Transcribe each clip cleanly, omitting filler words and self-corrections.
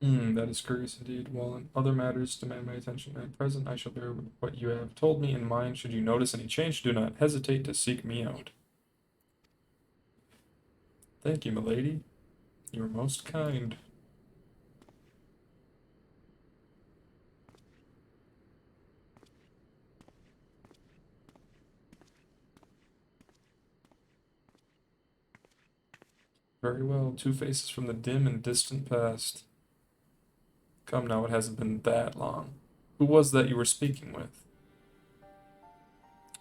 That is curious indeed. While in other matters demand my attention at present, I shall bear what you have told me in mind. Should you notice any change, do not hesitate to seek me out. Thank you, milady. You are most kind. Very well. Two faces from the dim and distant past. Come now, it hasn't been that long. Who was that you were speaking with?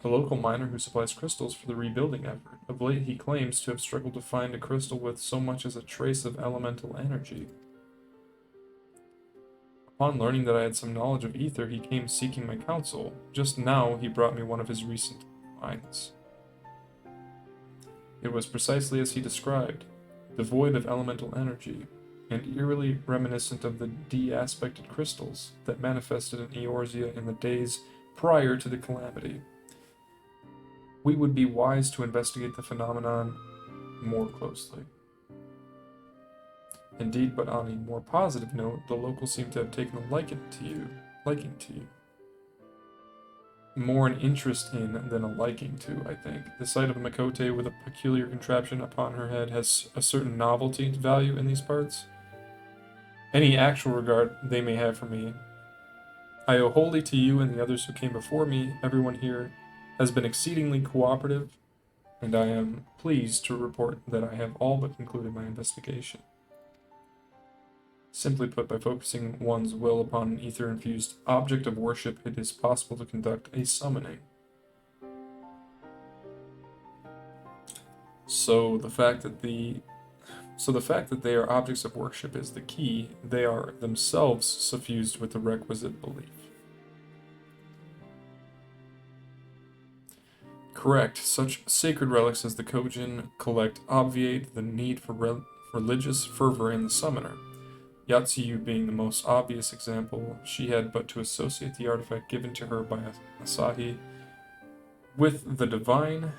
A local miner who supplies crystals for the rebuilding effort. Of late, he claims to have struggled to find a crystal with so much as a trace of elemental energy. Upon learning that I had some knowledge of ether, he came seeking my counsel. Just now, he brought me one of his recent finds. It was precisely as he described, devoid of elemental energy, and eerily reminiscent of the de-aspected crystals that manifested in Eorzea in the days prior to the calamity. We would be wise to investigate the phenomenon more closely. Indeed, but on a more positive note, the locals seem to have taken a liking to you. More an interest in than a liking to, I think. The sight of a Makote with a peculiar contraption upon her head has a certain novelty value in these parts. Any actual regard they may have for me, I owe wholly to you and the others who came before me. Everyone here has been exceedingly cooperative, and I am pleased to report that I have all but concluded my investigation. Simply put, by focusing one's will upon an ether-infused object of worship, it is possible to conduct a summoning. So the fact that they are objects of worship is the key. They are themselves suffused with the requisite belief. Correct. Such sacred relics as the Kojin collect obviate the need for religious fervor in the summoner. Yatsuyu being the most obvious example, she had but to associate the artifact given to her by Asahi with the divine,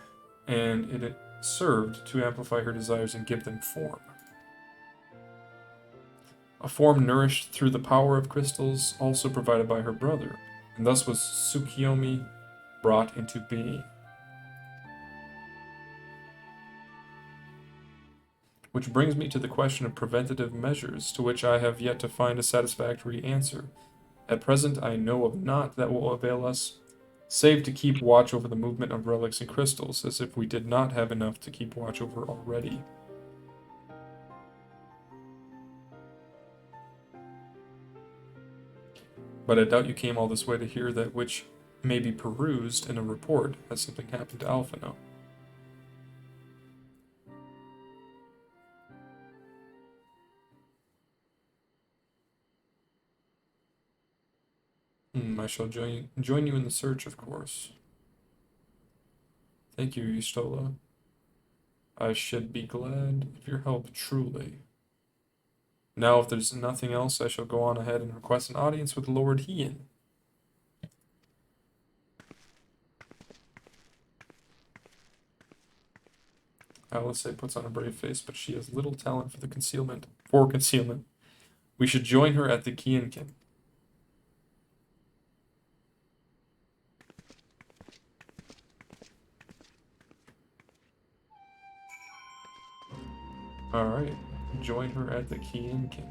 and it served to amplify her desires and give them form. A form nourished through the power of crystals, also provided by her brother, and thus was Tsukiyomi brought into being. Which brings me to the question of preventative measures, to which I have yet to find a satisfactory answer. At present, I know of naught that will avail us, save to keep watch over the movement of relics and crystals, as if we did not have enough to keep watch over already. But I doubt you came all this way to hear that which may be perused in a report. Has something happened to Alphino? I shall join you in the search, of course. Thank you, Yustola. I should be glad of your help, truly. Now, if there's nothing else, I shall go on ahead and request an audience with Lord Hien. Alice puts on a brave face, but she has little talent for concealment. We should join her at the Kienkin. Alright, join her at the Kienkin.